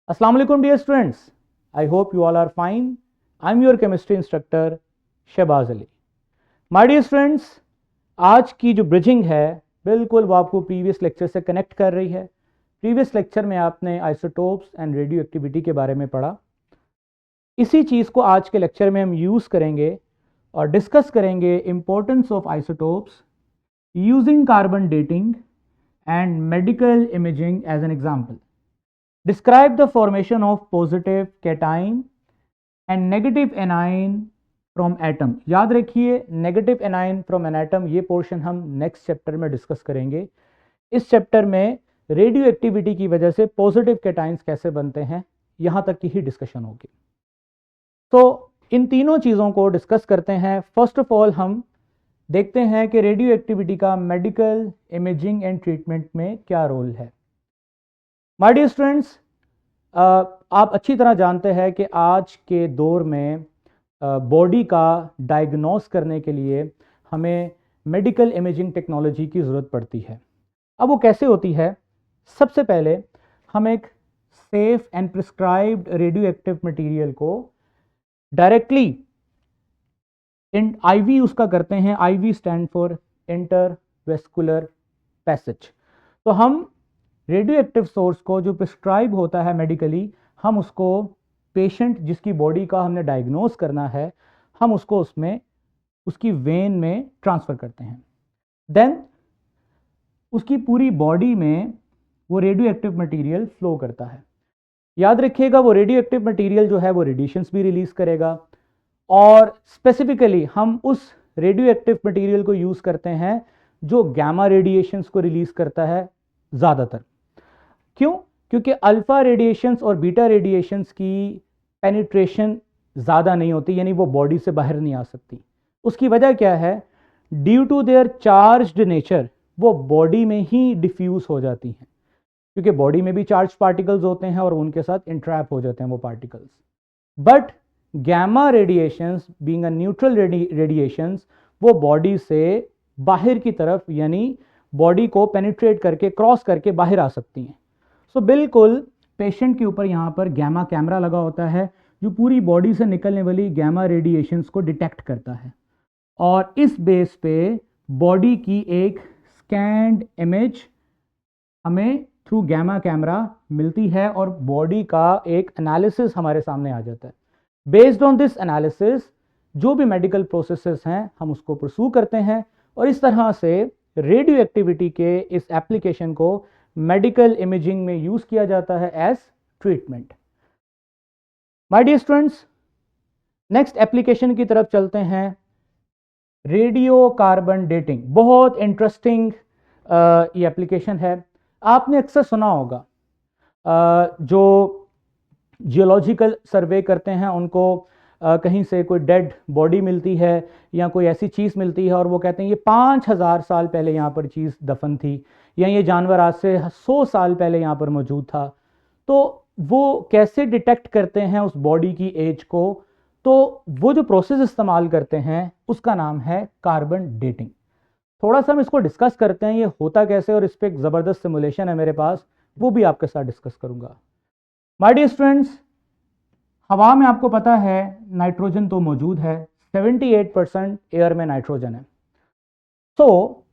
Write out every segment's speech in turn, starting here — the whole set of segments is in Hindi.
Assalamu alaikum dear students. I hope you all are fine. I'm your chemistry instructor Shahbaz Ali. My dear students, आज की जो ब्रिजिंग है बिल्कुल वो आपको प्रीवियस लेक्चर से कनेक्ट कर रही है. प्रीवियस लेक्चर में आपने आइसोटोप्स एंड रेडियो एक्टिविटी के बारे में पढ़ा. इसी चीज़ को आज के लेक्चर में हम यूज़ करेंगे और डिस्कस करेंगे importance of isotopes using carbon dating and medical imaging as an example. Describe the formation of positive cation and negative anion from atom. याद रखिए negative A9 from an atom, ये पोर्शन हम नेक्स्ट चैप्टर में डिस्कस करेंगे. इस चैप्टर में रेडियो एक्टिविटी की वजह से पॉजिटिव कैटाइंस कैसे बनते हैं यहाँ तक की ही डिस्कशन होगी. तो इन तीनों चीज़ों को डिस्कस करते हैं. फर्स्ट ऑफ ऑल हम देखते हैं कि रेडियो एक्टिविटी का मेडिकल इमेजिंग एंड ट्रीटमेंट में क्या रोल है. माय डियर स्टूडेंट्स, आप अच्छी तरह जानते हैं कि आज के दौर में बॉडी का डायग्नोस करने के लिए हमें मेडिकल इमेजिंग टेक्नोलॉजी की ज़रूरत पड़ती है. अब वो कैसे होती है? सबसे पहले हम एक safe and prescribed radio active material को डायरेक्टली IV उसका करते हैं. IV stand for intervascular passage. तो हम रेडियो एक्टिव सोर्स को जो प्रिस्क्राइब होता है मेडिकली, हम उसको पेशेंट जिसकी बॉडी का हमने डायग्नोस करना है, हम उसको उसमें उसकी वेन में ट्रांसफ़र करते हैं. देन उसकी पूरी बॉडी में वो रेडियो एक्टिव मटेरियल फ्लो करता है. याद रखिएगा वो रेडियो एक्टिव मटेरियल जो है वो रेडिएशंस भी रिलीज़ करेगा और स्पेसिफिकली हम उस रेडियो एक्टिव मटेरियल को यूज़ करते हैं जो गैमा रेडिएशंस को रिलीज़ करता है ज़्यादातर. क्यों? क्योंकि अल्फ़ा रेडिएशंस और बीटा रेडिएशंस की पेनिट्रेशन ज़्यादा नहीं होती, यानी वो बॉडी से बाहर नहीं आ सकती. उसकी वजह क्या है? Due to their charged nature वो बॉडी में ही डिफ्यूज़ हो जाती हैं, क्योंकि बॉडी में भी चार्ज पार्टिकल्स होते हैं और उनके साथ इंट्रैप हो जाते हैं वो particles. But gamma radiations being a neutral radiations वो बॉडी से बाहर की तरफ, यानी बॉडी को पेनिट्रेट करके क्रॉस करके बाहर आ सकती हैं. सो बिल्कुल पेशेंट के ऊपर यहाँ पर गैमा कैमरा लगा होता है जो पूरी बॉडी से निकलने वाली गैमा रेडिएशंस को डिटेक्ट करता है और इस बेस पे बॉडी की एक स्कैन्ड इमेज हमें थ्रू गैमा कैमरा मिलती है और बॉडी का एक एनालिसिस हमारे सामने आ जाता है. बेस्ड ऑन दिस एनालिसिस जो भी मेडिकल प्रोसेसेस हैं हम उसको परस्यू करते हैं और इस तरह से रेडियो एक्टिविटी के इस एप्लीकेशन को मेडिकल इमेजिंग में यूज किया जाता है as treatment. My dear students, next application की तरफ चलते हैं. रेडियो कार्बन डेटिंग बहुत इंटरेस्टिंग ये एप्लीकेशन है. आपने अक्सर सुना होगा जो जियोलॉजिकल सर्वे करते हैं उनको कहीं से कोई डेड बॉडी मिलती है या कोई ऐसी चीज़ मिलती है और वो कहते हैं ये 5000 साल पहले यहाँ पर चीज़ दफन थी या ये जानवर आज से 100 साल पहले यहाँ पर मौजूद था. तो वो कैसे डिटेक्ट करते हैं उस बॉडी की एज को? तो वो जो प्रोसेस इस्तेमाल करते हैं उसका नाम है कार्बन डेटिंग. थोड़ा सा हम इसको डिस्कस करते हैं ये होता कैसे और इस पर एक ज़बरदस्त सिमुलेशन है मेरे पास, वो भी आपके साथ डिस्कस करूँगा. माय डियर स्टूडेंट्स, हवा में आपको पता है नाइट्रोजन तो मौजूद है, 78% एयर में नाइट्रोजन है. तो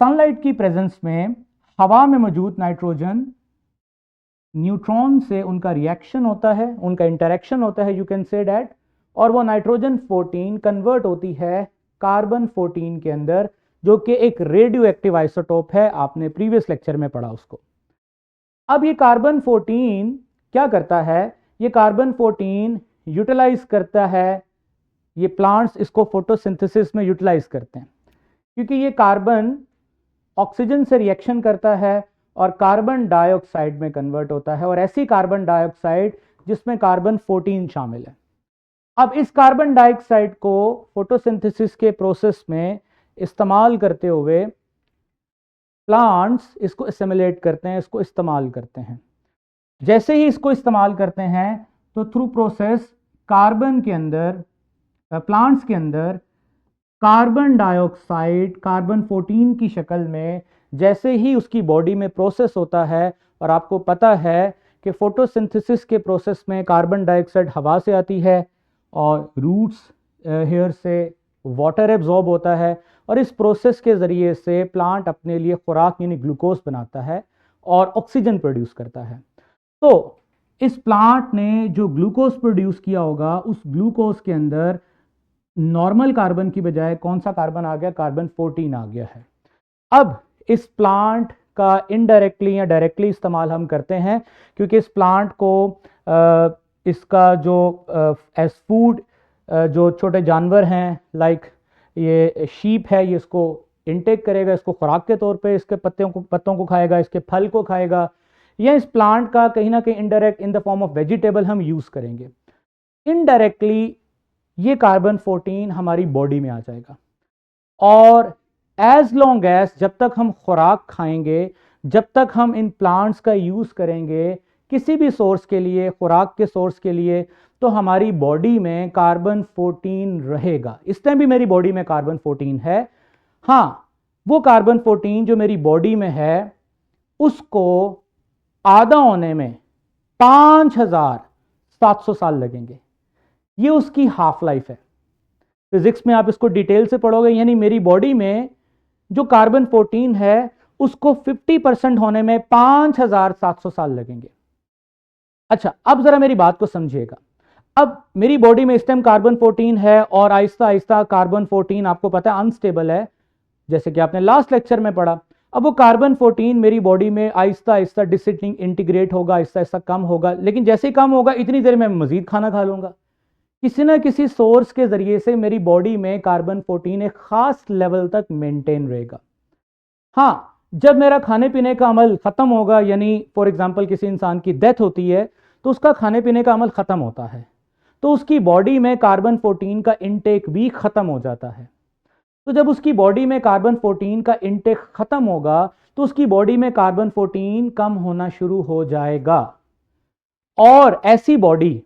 सनलाइट की प्रेजेंस में हवा में मौजूद नाइट्रोजन न्यूट्रॉन से उनका रिएक्शन होता है, उनका इंटरेक्शन होता है, यू कैन से डैट, और वो नाइट्रोजन 14 कन्वर्ट होती है कार्बन 14 के अंदर, जो कि एक रेडियो एक्टिव आइसोटोप है. आपने प्रीवियस लेक्चर में पढ़ा उसको. अब ये कार्बन 14 क्या करता है? ये कार्बन 14 यूटिलाइज करता है, ये प्लांट्स इसको फोटोसिंथेसिस में यूटिलाइज करते हैं क्योंकि ये कार्बन ऑक्सीजन से रिएक्शन करता है और कार्बन डाइऑक्साइड में कन्वर्ट होता है और ऐसी कार्बन डाइऑक्साइड जिसमें कार्बन 14 शामिल है. अब इस कार्बन डाइऑक्साइड को फोटोसिंथेसिस के प्रोसेस में इस्तेमाल करते हुए प्लांट्स इसको असिमिलेट करते हैं, इसको इस्तेमाल करते हैं. जैसे ही इसको इस्तेमाल करते हैं तो थ्रू प्रोसेस कार्बन के अंदर, प्लांट्स के अंदर कार्बन डाइऑक्साइड कार्बन 14 की शक्ल में जैसे ही उसकी बॉडी में प्रोसेस होता है, और आपको पता है कि फोटोसिंथेसिस के प्रोसेस में कार्बन डाइऑक्साइड हवा से आती है और रूट्स हेयर से वाटर एब्जॉर्ब होता है और इस प्रोसेस के ज़रिए से प्लांट अपने लिए खुराक यानी ग्लूकोज बनाता है और ऑक्सीजन प्रोड्यूस करता है। तो इस प्लांट ने जो ग्लूकोज प्रोड्यूस किया होगा उस ग्लूकोज के अंदर नॉर्मल कार्बन की बजाय कौन सा कार्बन आ गया, कार्बन 14 आ गया है। अब इस प्लांट का इनडायरेक्टली या डायरेक्टली इस्तेमाल हम करते हैं क्योंकि इस प्लांट को इसका जो एज फूड जो छोटे जानवर हैं लाइक ये शीप है, ये इसको इनटेक करेगा, इसको खुराक के तौर पे इसके पत्तों को खाएगा, इसके फल को खाएगा, या इस प्लांट का कहीं ना कहीं indirect in the form of vegetable हम यूज़ करेंगे। इनडायरेक्टली ये कार्बन 14 हमारी बॉडी में आ जाएगा और एज लॉन्ग एज जब तक हम खुराक खाएंगे, जब तक हम इन प्लांट्स का यूज़ करेंगे किसी भी सोर्स के लिए, खुराक के सोर्स के लिए, तो हमारी बॉडी में कार्बन 14 रहेगा। इस टाइम भी मेरी बॉडी में कार्बन 14 है। हाँ, वो कार्बन 14 जो मेरी बॉडी में है उसको आधा होने में 5700 साल लगेंगे। ये उसकी हाफ लाइफ है। फिजिक्स में आप इसको डिटेल से पढ़ोगे, यानी मेरी बॉडी में जो कार्बन 14 है उसको 50% होने में 5700 साल लगेंगे। अच्छा, अब जरा मेरी बात को समझिएगा। अब मेरी बॉडी में इस टाइम कार्बन 14 है और आहिस्ता आहिस्ता कार्बन 14 आपको पता है अनस्टेबल है, जैसे कि आपने लास्ट लेक्चर में पढ़ा। अब वो कार्बन 14 मेरी बॉडी में आहिस्ता आहिस्ता डिसइंटीग्रेट होगा, आहिस्ता आहिस्ता कम होगा, लेकिन जैसे ही कम होगा इतनी देर में मजीद खाना खा लूंगा। किसी ना किसी सोर्स के जरिए से मेरी बॉडी में कार्बन 14 एक खास लेवल तक मेंटेन रहेगा। हाँ, जब मेरा खाने पीने का अमल खत्म होगा, यानी फॉर एग्जांपल किसी इंसान की डेथ होती है तो उसका खाने पीने का अमल खत्म होता है, तो उसकी बॉडी में कार्बन 14 का इनटेक भी खत्म हो जाता है। तो जब उसकी बॉडी में कार्बन 14 का इनटेक खत्म होगा तो उसकी बॉडी में कार्बन 14 कम होना शुरू हो जाएगा। और ऐसी बॉडी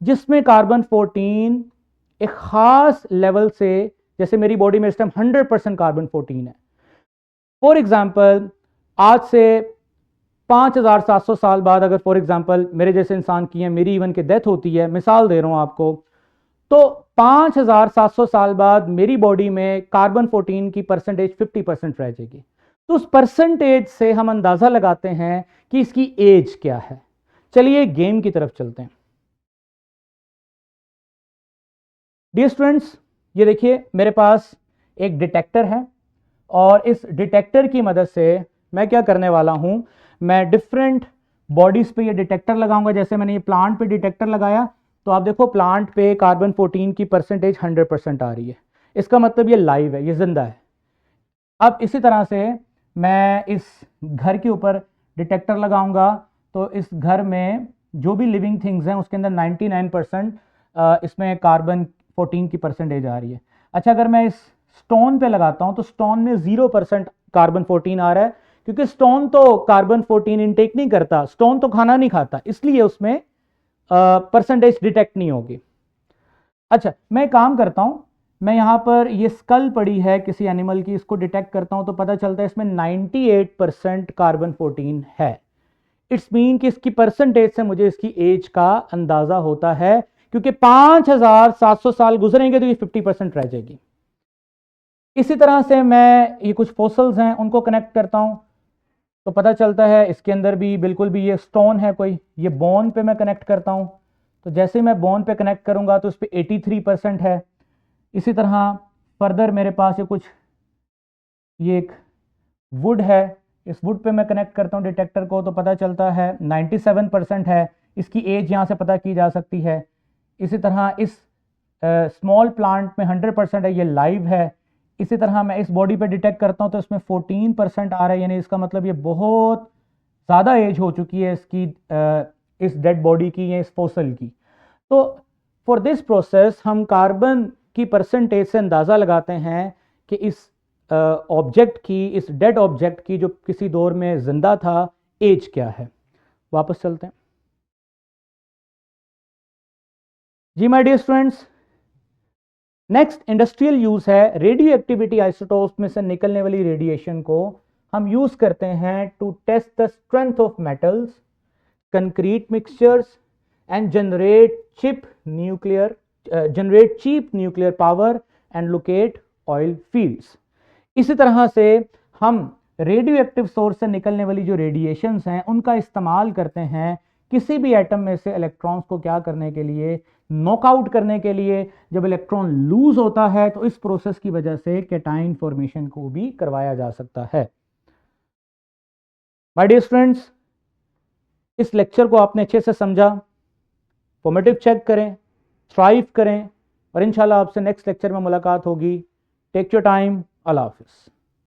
जिसमें कार्बन 14 एक खास लेवल से, जैसे मेरी बॉडी में इस टाइम 100% कार्बन 14 है, फॉर एग्जाम्पल आज से 5700 साल बाद अगर फॉर एग्जाम्पल मेरे जैसे इंसान की है, मेरी इवन की डेथ होती है, मिसाल दे रहा हूं आपको, तो 5700 साल बाद मेरी बॉडी में कार्बन 14 की परसेंटेज 50% रह जाएगी। तो उस परसेंटेज से हम अंदाजा लगाते हैं कि इसकी एज क्या है। चलिए गेम की तरफ चलते हैं। डियर स्टूडेंट्स, ये देखिए मेरे पास एक डिटेक्टर है और इस डिटेक्टर की मदद से मैं क्या करने वाला हूं, मैं डिफरेंट बॉडीज पे ये डिटेक्टर लगाऊंगा। जैसे मैंने ये प्लांट पे डिटेक्टर लगाया तो आप देखो प्लांट पे कार्बन 14 की परसेंटेज 100% आ रही है, इसका मतलब ये लाइव है, ये जिंदा है। अब इसी तरह से मैं इस घर के ऊपर डिटेक्टर लगाऊंगा तो इस घर में जो भी लिविंग थिंग्स हैं उसके अंदर 99% इसमें कार्बन 14 की परसेंटेज आ रही है। अच्छा, अगर मैं इस स्टोन पे लगाता हूं तो स्टोन में 0% कार्बन 14 आ रहा है, क्योंकि स्टोन तो कार्बन 14 इनटेक नहीं करता, स्टोन तो खाना नहीं खाता, इसलिए उसमें परसेंटेज डिटेक्ट नहीं होगी। अच्छा, मैं काम करता हूं, मैं यहां पर ये स्कल पड़ी है किसी एनिमल की, इसको डिटेक्ट करता हूं तो पता चलता है इसमें 98% कार्बन 14 है। इट्स मीन कि इसकी परसेंटेज से मुझे इसकी एज का अंदाजा होता है, क्योंकि 5700 साल गुजरेंगे तो ये 50% रह जाएगी। इसी तरह से मैं ये कुछ फॉसिल्स हैं उनको कनेक्ट करता हूं तो पता चलता है इसके अंदर भी बिल्कुल भी ये स्टोन है कोई, ये बोन पे मैं कनेक्ट करता हूं तो जैसे मैं बोन पे कनेक्ट करूंगा तो उस पर 83% है। इसी तरह फर्दर मेरे पास ये एक वुड है, इस वुड पे मैं कनेक्ट करता हूं डिटेक्टर को तो पता चलता है 97% है, इसकी एज यहां से पता की जा सकती है। इसी तरह इस स्मॉल प्लांट में 100% है, ये लाइव है। इसी तरह मैं इस बॉडी पे डिटेक्ट करता हूं तो इसमें 14% आ रहा है, यानी इसका मतलब ये बहुत ज़्यादा एज हो चुकी है इसकी, इस डेड बॉडी की या इस फॉसिल की। तो फॉर दिस प्रोसेस हम कार्बन की परसेंटेज से अंदाज़ा लगाते हैं कि इस ऑब्जेक्ट की, इस डेड ऑब्जेक्ट की जो किसी दौर में जिंदा था, एज क्या है। वापस चलते हैं जी my dear students. Next industrial use है रेडियो एक्टिविटी आइसोटोप्स में से निकलने वाली रेडिएशन को हम यूज करते हैं to test the strength of metals, concrete mixtures and generate cheap nuclear power and locate oil fields. इसी तरह से हम रेडियो एक्टिव सोर्स से निकलने वाली जो रेडिएशंस हैं उनका इस्तेमाल करते हैं किसी भी एटम में से इलेक्ट्रॉन्स को क्या करने के लिए, नॉकआउट करने के लिए। जब इलेक्ट्रॉन लूज होता है तो इस प्रोसेस की वजह से कैटाइन फॉर्मेशन को भी करवाया जा सकता है। माय डियर स्टूडेंट्स, इस लेक्चर को आपने अच्छे से समझा, फॉर्मेटिव चेक करें, स्ट्राइव करें और इंशाल्लाह आपसे नेक्स्ट लेक्चर में मुलाकात होगी। Take your time. अल्लाह हाफिज़।